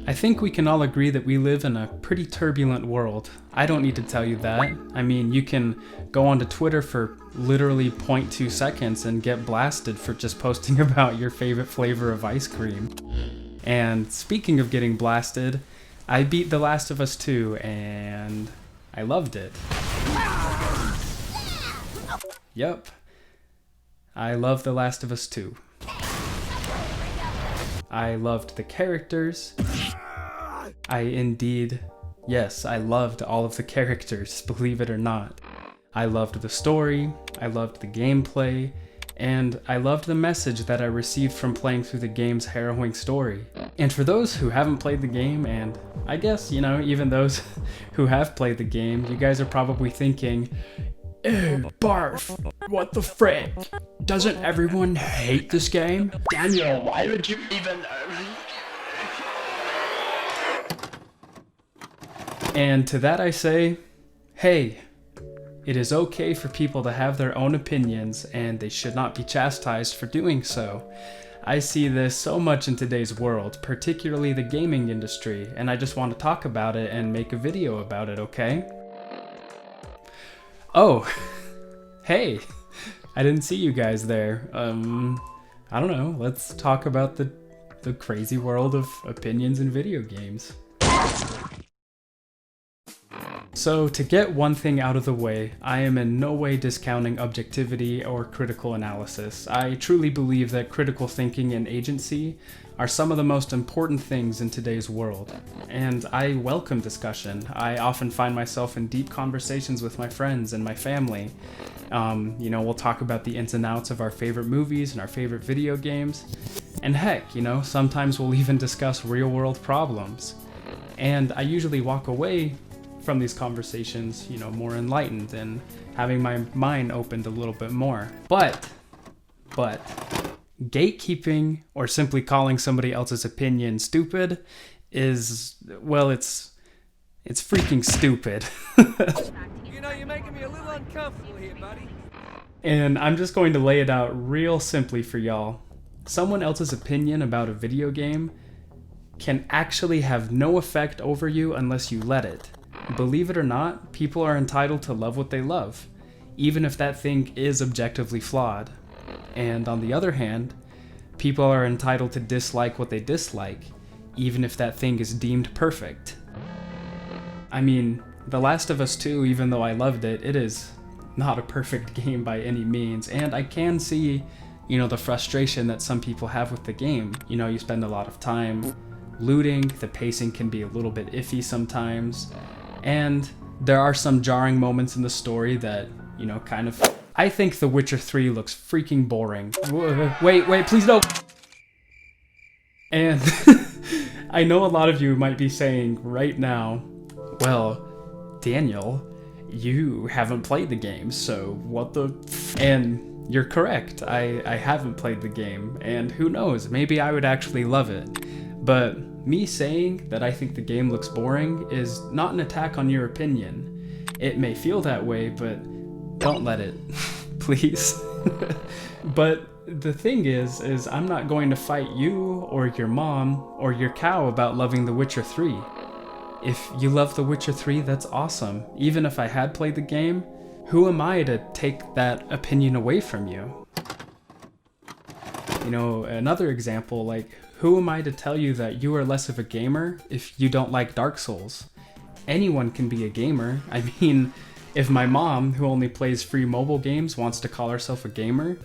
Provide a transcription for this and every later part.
I think we can all agree that we live in a pretty turbulent world. I don't need to tell you that. I mean, you can go onto Twitter for literally 0.2 seconds and get blasted for just posting about your favorite flavor of ice cream. And speaking of getting blasted, I beat The Last of Us 2 and I loved it. Yep. I love The Last of Us 2. I loved the characters. Yes, I loved all of the characters, believe it or not. I loved the story, I loved the gameplay, and I loved the message that I received from playing through the game's harrowing story. And for those who haven't played the game, and I guess, you know, even those who have played the game, you guys are probably thinking, ew, barf, what the frick? Doesn't everyone hate this game? Daniel, why would you even... And to that I say, hey, it is okay for people to have their own opinions and they should not be chastised for doing so. I see this so much in today's world, particularly the gaming industry, and I just want to talk about it and make a video about it, okay? Oh, hey, I didn't see you guys there. I don't know, let's talk about the crazy world of opinions in video games. So to get one thing out of the way, I am in no way discounting objectivity or critical analysis. I truly believe that critical thinking and agency are some of the most important things in today's world, and I welcome discussion. I often find myself in deep conversations with my friends and my family. You know, we'll talk about the ins and outs of our favorite movies and our favorite video games, and heck, you know, sometimes we'll even discuss real-world problems. And I usually walk away from these conversations, you know, more enlightened and having my mind opened a little bit more. But gatekeeping or simply calling somebody else's opinion stupid is, well, it's freaking stupid. You know, you're making me a little uncomfortable here, buddy. And I'm just going to lay it out real simply for y'all. Someone else's opinion about a video game can actually have no effect over you unless you let it. Believe it or not, people are entitled to love what they love, even if that thing is objectively flawed. And on the other hand, people are entitled to dislike what they dislike, even if that thing is deemed perfect. I mean, The Last of Us 2, even though I loved it, it is not a perfect game by any means, and I can see, you know, the frustration that some people have with the game. You know, you spend a lot of time looting, the pacing can be a little bit iffy sometimes, and there are some jarring moments in the story that, you know, kind of... I think The Witcher 3 looks freaking boring. Wait, please don't! And I know a lot of you might be saying right now, well, Daniel, you haven't played the game, so what the f... And you're correct, I haven't played the game, and who knows, maybe I would actually love it. But me saying that I think the game looks boring is not an attack on your opinion. It may feel that way, but don't let it, please. But the thing is I'm not going to fight you or your mom or your cow about loving The Witcher 3. If you love The Witcher 3, that's awesome. Even if I had played the game, who am I to take that opinion away from you? You know, another example, like, who am I to tell you that you are less of a gamer if you don't like Dark Souls? Anyone can be a gamer. I mean, if my mom, who only plays free mobile games, wants to call herself a gamer,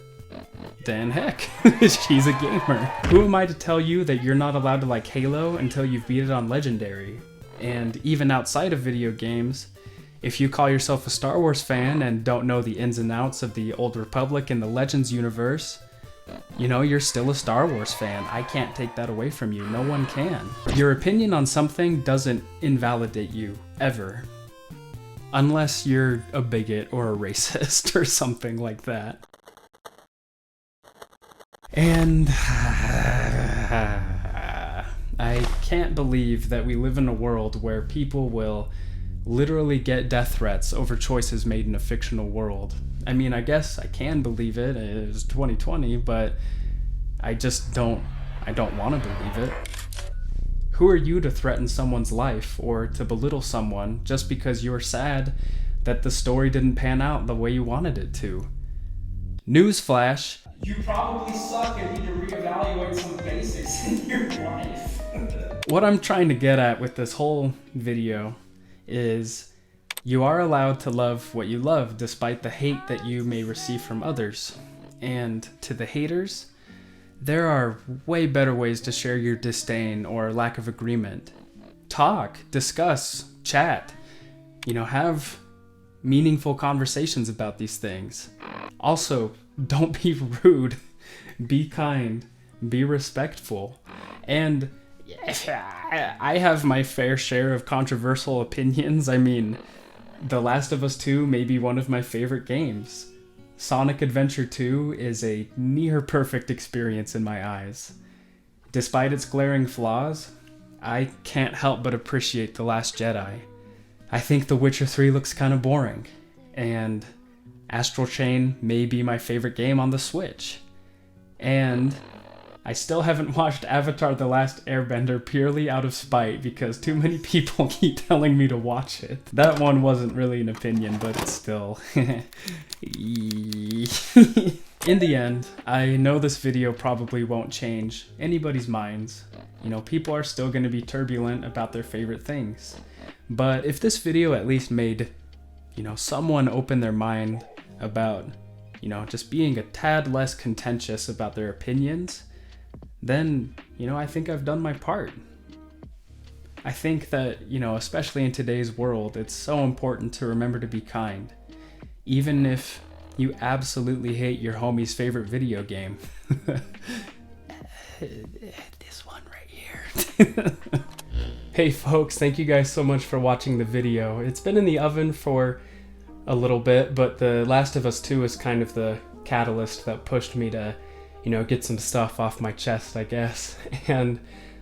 then heck, she's a gamer. Who am I to tell you that you're not allowed to like Halo until you've beat it on Legendary? And even outside of video games, if you call yourself a Star Wars fan and don't know the ins and outs of the Old Republic and the Legends universe, you know, you're still a Star Wars fan. I can't take that away from you. No one can. Your opinion on something doesn't invalidate you, ever. Unless you're a bigot or a racist or something like that. And I can't believe that we live in a world where people will literally get death threats over choices made in a fictional world. I mean, I guess I can believe it. It's 2020, but I just don't want to believe it. Who are you to threaten someone's life or to belittle someone just because you're sad that the story didn't pan out the way you wanted it to? Newsflash, you probably suck and need to reevaluate some basics in your life. What I'm trying to get at with this whole video is you are allowed to love what you love despite the hate that you may receive from others. And to the haters, there are way better ways to share your disdain or lack of agreement. Talk, discuss, chat, have meaningful conversations about these things. Also, don't be rude, be kind, be respectful. And I have my fair share of controversial opinions. I mean, The Last of Us 2 may be one of my favorite games. Sonic Adventure 2 is a near perfect experience in my eyes. Despite its glaring flaws, I can't help but appreciate The Last Jedi. I think The Witcher 3 looks kind of boring, and Astral Chain may be my favorite game on the Switch. And I still haven't watched Avatar: The Last Airbender purely out of spite because too many people keep telling me to watch it. That one wasn't really an opinion, but it's still... In the end, I know this video probably won't change anybody's minds. People are still going to be turbulent about their favorite things. But if this video at least made, someone open their mind about, just being a tad less contentious about their opinions, then, I think I've done my part. I think that, especially in today's world, it's so important to remember to be kind. Even if you absolutely hate your homie's favorite video game. This one right here. Hey folks, thank you guys so much for watching the video. It's been in the oven for a little bit, but The Last of Us 2 is kind of the catalyst that pushed me to get some stuff off my chest, I guess. And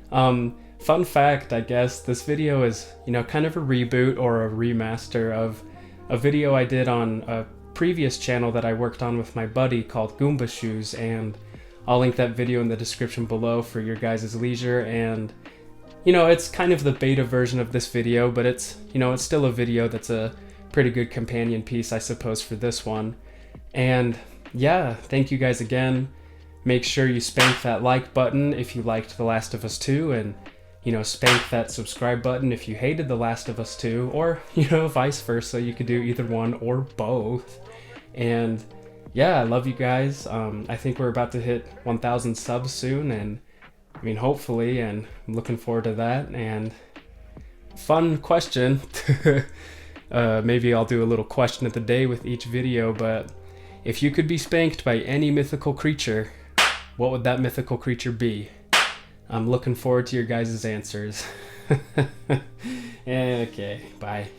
fun fact, I guess, this video is, kind of a reboot or a remaster of a video I did on a previous channel that I worked on with my buddy called Goomba Shoes, and I'll link that video in the description below for your guys' leisure. And, it's kind of the beta version of this video, but it's still a video that's a pretty good companion piece, I suppose, for this one. And yeah, thank you guys again. Make sure you spank that like button if you liked The Last of Us 2, and, spank that subscribe button if you hated The Last of Us 2, or, vice versa. You could do either one or both. And yeah, I love you guys. I think we're about to hit 1,000 subs soon, and hopefully, and I'm looking forward to that. And fun question. Maybe I'll do a little question of the day with each video, but if you could be spanked by any mythical creature, what would that mythical creature be? I'm looking forward to your guys' answers. Okay, bye.